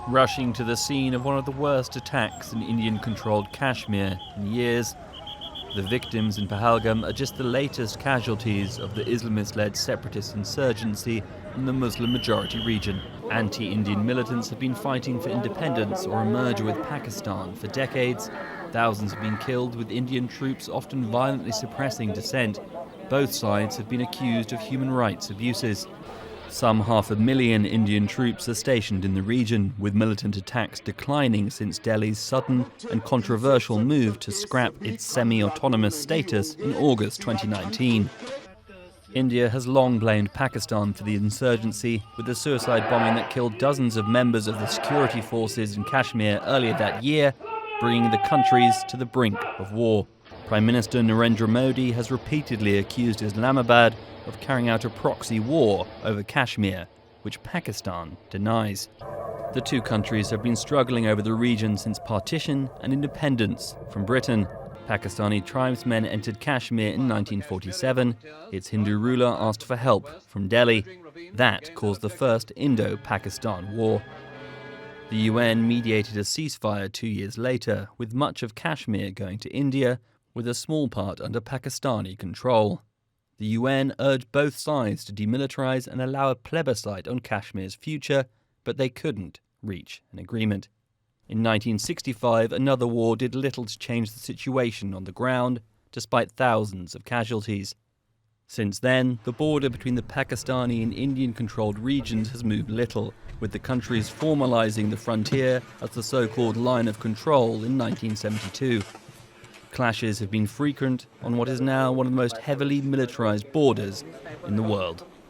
rushing to the scene of one of the worst attacks in Indian-controlled Kashmir in years. The victims in Pahalgam are just the latest casualties of the Islamist-led separatist insurgency in the Muslim-majority region. Anti-Indian militants have been fighting for independence or a merger with Pakistan for decades. Thousands have been killed, with Indian troops often violently suppressing dissent. Both sides have been accused of human rights abuses. Some 500,000 Indian troops are stationed in the region, with militant attacks declining since Delhi's sudden and controversial move to scrap its semi-autonomous status in August 2019. India has long blamed Pakistan for the insurgency, with the suicide bombing that killed dozens of members of the security forces in Kashmir earlier that year, bringing the countries to the brink of war. Prime Minister Narendra Modi has repeatedly accused Islamabad of carrying out a proxy war over Kashmir, which Pakistan denies. The two countries have been struggling over the region since partition and independence from Britain. Pakistani tribesmen entered Kashmir in 1947. Its Hindu ruler asked for help from Delhi. That caused the First Indo-Pakistan War. The UN mediated a ceasefire 2 years later, with much of Kashmir going to India, with a small part under Pakistani control. The UN urged both sides to demilitarize and allow a plebiscite on Kashmir's future, but they couldn't reach an agreement. In 1965, another war did little to change the situation on the ground, despite thousands of casualties. Since then, the border between the Pakistani and Indian-controlled regions has moved little, with the countries formalizing the frontier as the so-called line of control in 1972. Clashes have been frequent on what is now one of the most heavily militarized borders in the world.